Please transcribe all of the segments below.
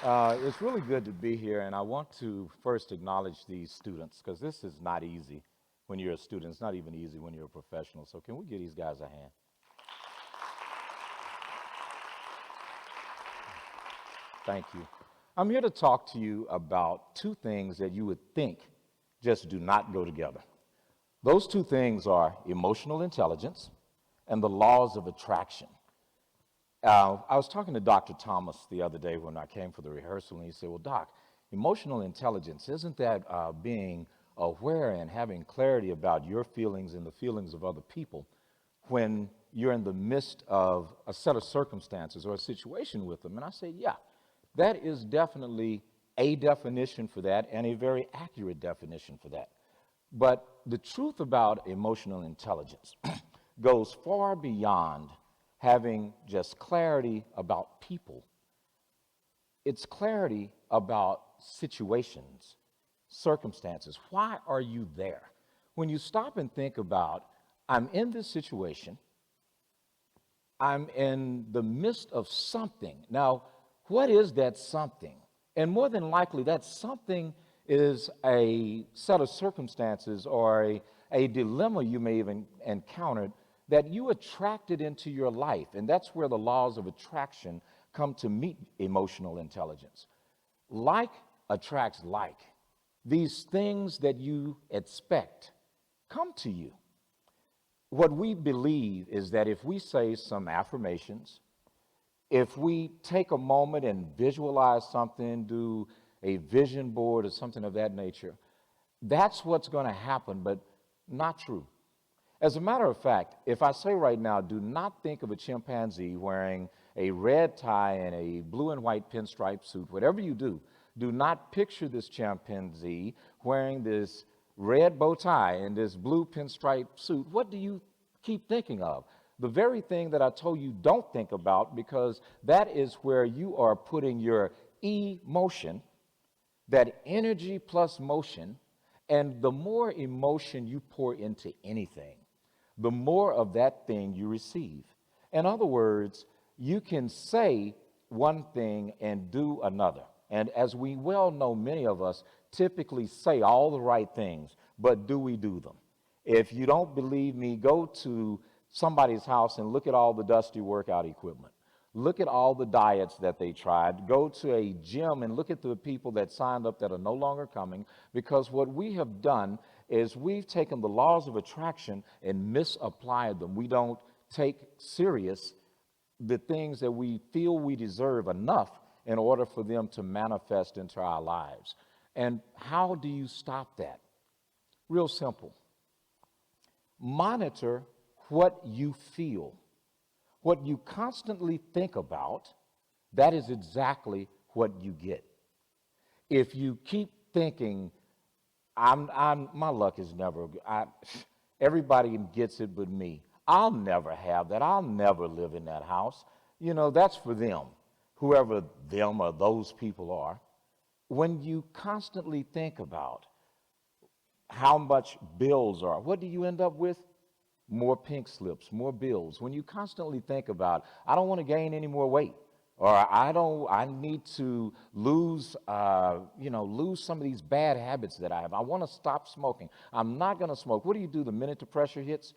It's really good to be here, and I want to first acknowledge these students because this is not easy when you're a student. It's not even easy when you're a professional. So can we give these guys a hand? Thank you. I'm here to talk to you about two things that you would think just do not go together. Those two things are emotional intelligence and the laws of attraction. I was talking to Dr. Thomas the other day when I came for the rehearsal, and he said, well, Doc, emotional intelligence, isn't that being aware and having clarity about your feelings and the feelings of other people when you're in the midst of a set of circumstances or a situation with them? And I said, yeah, that is definitely a definition for that and a very accurate definition for that. But the truth about emotional intelligence goes far beyond having just clarity about people. It's clarity about situations, circumstances. Why are you there? When you stop and think about, I'm in this situation, I'm in the midst of something. Now, what is that something? And more than likely, that something is a set of circumstances or a dilemma you may have encountered that you attracted into your life. And that's where the laws of attraction come to meet emotional intelligence. Like attracts like. These things that you expect come to you. What we believe is that if we say some affirmations, if we take a moment and visualize something, do a vision board or something of that nature, that's what's going to happen, but not true. As a matter of fact, if I say right now, do not think of a chimpanzee wearing a red tie and a blue and white pinstripe suit, whatever you do not picture this chimpanzee wearing this red bow tie and this blue pinstripe suit. What do you keep thinking of? The very thing that I told you don't think about, because that is where you are putting your emotion, that energy plus motion, and the more emotion you pour into anything, the more of that thing you receive. In other words, you can say one thing and do another. And as we well know, many of us typically say all the right things, but do we do them? If you don't believe me, go to somebody's house and look at all the dusty workout equipment. Look at all the diets that they tried. Go to a gym and look at the people that signed up that are no longer coming, because what we have done is we've taken the laws of attraction and misapplied them. We don't take serious the things that we feel we deserve enough in order for them to manifest into our lives. And how do you stop that? Real simple. Monitor what you feel. What you constantly think about, that is exactly what you get. If you keep thinking, my luck is never good. Everybody gets it but me. I'll never have that. I'll never live in that house. You know, that's for them, whoever them or those people are. When you constantly think about how much bills are, what do you end up with? More pink slips, more bills. When you constantly think about, I don't want to gain any more weight, or I need to lose some of these bad habits that I have. I want to stop smoking. I'm not going to smoke. What do you do the minute the pressure hits?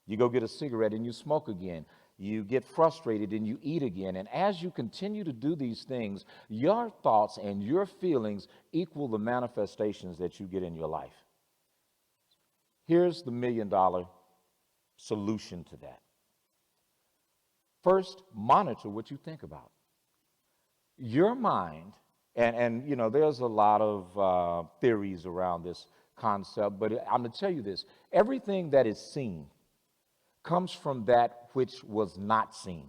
You go get a cigarette and you smoke again. You get frustrated and you eat again. And as you continue to do these things, your thoughts and your feelings equal the manifestations that you get in your life. Here's the $1 million solution to that. First, monitor what you think about. Your mind, and you know, there's a lot of theories around this concept, but I'm going to tell you this. Everything that is seen comes from that which was not seen.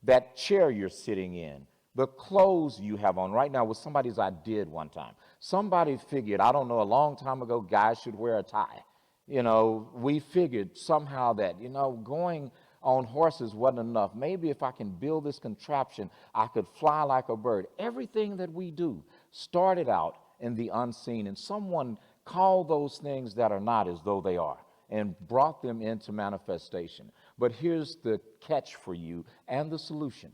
That chair you're sitting in, the clothes you have on. Right now, with somebody's I did one time. Somebody figured, I don't know, a long time ago, guys should wear a tie. You know, we figured somehow that, you know, going on horses wasn't enough. Maybe if I can build this contraption, I could fly like a bird. Everything that we do started out in the unseen, and someone called those things that are not as though they are and brought them into manifestation. But here's the catch for you and the solution.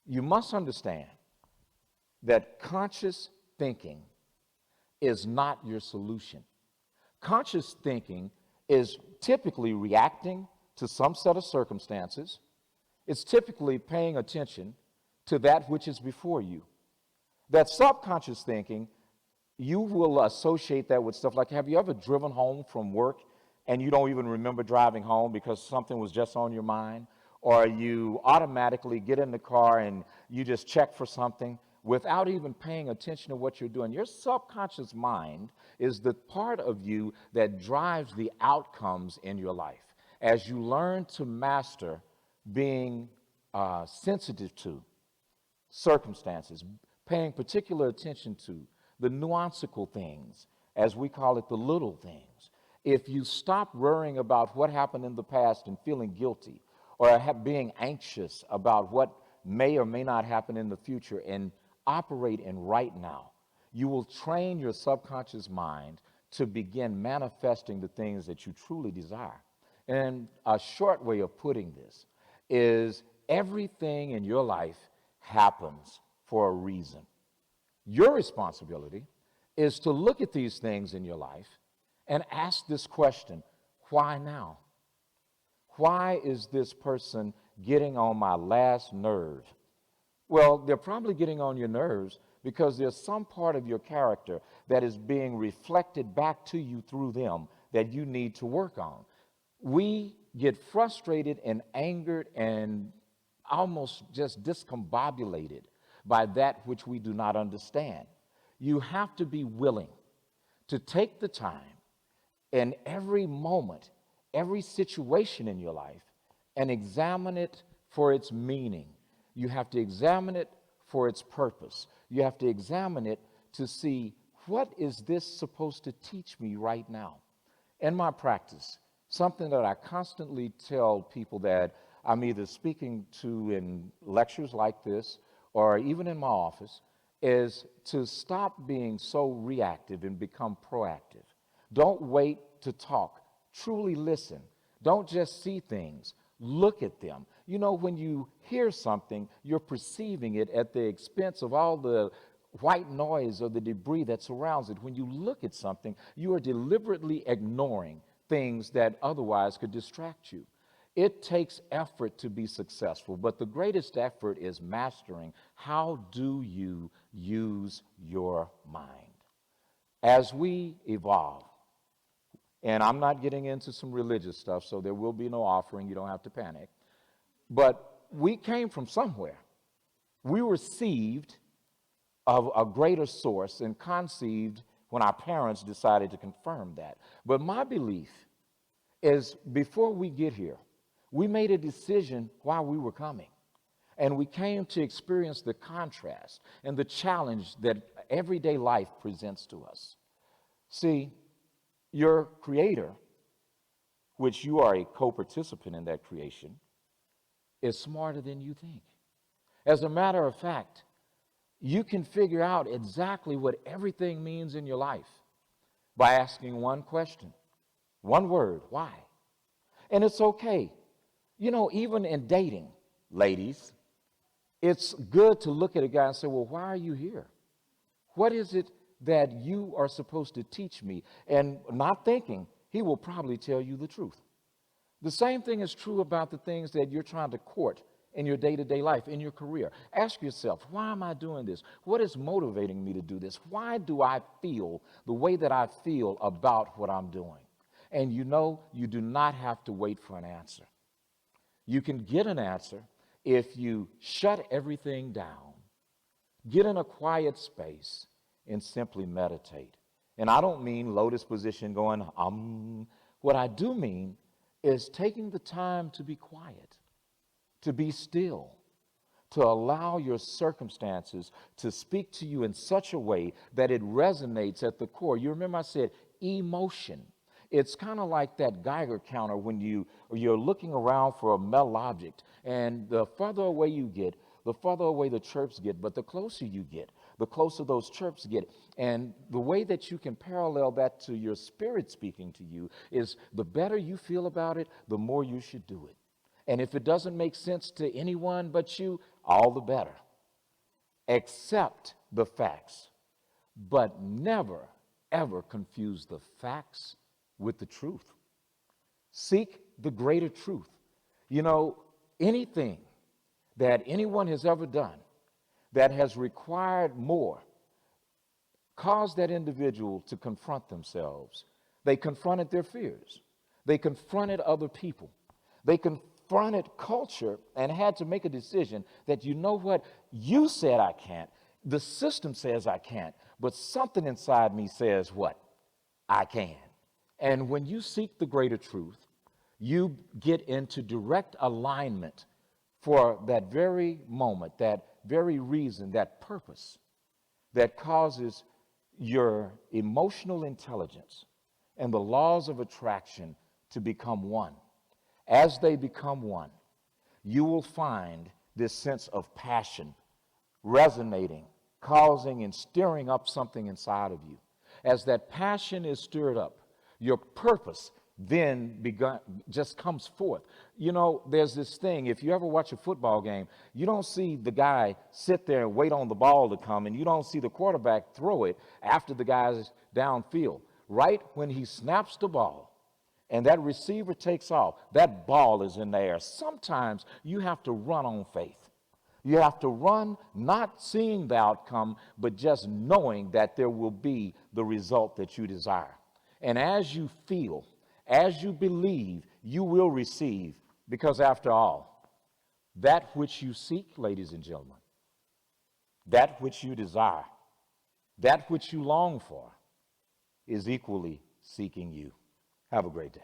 You must understand that conscious thinking is not your solution. Conscious thinking is typically reacting to some set of circumstances. It's typically paying attention to that which is before you. That subconscious thinking, you will associate that with stuff like, have you ever driven home from work and you don't even remember driving home because something was just on your mind? Or you automatically get in the car and you just check for something without even paying attention to what you're doing. Your subconscious mind is the part of you that drives the outcomes in your life. As you learn to master being sensitive to circumstances, paying particular attention to the nuancical things, as we call it, the little things. If you stop worrying about what happened in the past and feeling guilty, or being anxious about what may or may not happen in the future, and operate in right now, you will train your subconscious mind to begin manifesting the things that you truly desire. And a short way of putting this is everything in your life happens for a reason. Your responsibility is to look at these things in your life and ask this question: why now? Why is this person getting on my last nerve? Well, they're probably getting on your nerves because there's some part of your character that is being reflected back to you through them that you need to work on. We get frustrated and angered and almost just discombobulated by that which we do not understand. You have to be willing to take the time in every moment, every situation in your life, and examine it for its meaning. You have to examine it for its purpose. You have to examine it to see, what is this supposed to teach me right now? In my practice, something that I constantly tell people that I'm either speaking to in lectures like this or even in my office is to stop being so reactive and become proactive. Don't wait to talk. Truly listen. Don't just see things. Look at them. You know, when you hear something, you're perceiving it at the expense of all the white noise or the debris that surrounds it. When you look at something, you are deliberately ignoring things that otherwise could distract you. It takes effort to be successful, but the greatest effort is mastering how do you use your mind. As we evolve, and I'm not getting into some religious stuff, so there will be no offering, you don't have to panic, but we came from somewhere. We were received of a greater source and conceived when our parents decided to confirm that. But my belief is before we get here, we made a decision while we were coming. And we came to experience the contrast and the challenge that everyday life presents to us. See, your creator, which you are a co-participant in that creation, is smarter than you think. As a matter of fact, you can figure out exactly what everything means in your life by asking one question, one word: why? And it's okay. You know, even in dating, ladies, it's good to look at a guy and say, well, why are you here? What is it that you are supposed to teach me? And not thinking, he will probably tell you the truth. The same thing is true about the things that you're trying to court in your day-to-day life, in your career. Ask yourself, why am I doing this? What is motivating me to do this? Why do I feel the way that I feel about what I'm doing? And you know, you do not have to wait for an answer. You can get an answer if you shut everything down, get in a quiet space, and simply meditate. And I don't mean lotus position going, What I do mean is taking the time to be quiet, to be still, to allow your circumstances to speak to you in such a way that it resonates at the core. You remember I said emotion. It's kind of like that Geiger counter when you're looking around for a metal object, and the further away you get, the further away the chirps get, but the closer you get, the closer those chirps get. And the way that you can parallel that to your spirit speaking to you is the better you feel about it, the more you should do it. And if it doesn't make sense to anyone but you, all the better. Accept the facts, but never, ever confuse the facts with the truth. Seek the greater truth. You know, anything that anyone has ever done that has required more caused that individual to confront themselves. They confronted their fears. They confronted other people. They confronted culture and had to make a decision that, you know what, you said I can't. The system says I can't, but something inside me says what? I can. And when you seek the greater truth, you get into direct alignment for that very moment, that very reason, that purpose that causes your emotional intelligence and the laws of attraction to become one. As they become one, you will find this sense of passion resonating, causing and stirring up something inside of you. As that passion is stirred up, your purpose then just comes forth. You know, there's this thing, if you ever watch a football game, you don't see the guy sit there and wait on the ball to come, and you don't see the quarterback throw it after the guy's downfield. Right when he snaps the ball and that receiver takes off, that ball is in the air. Sometimes you have to run on faith. You have to run not seeing the outcome, but just knowing that there will be the result that you desire. And as you feel, as you believe, you will receive, because after all, that which you seek, ladies and gentlemen, that which you desire, that which you long for, is equally seeking you. Have a great day.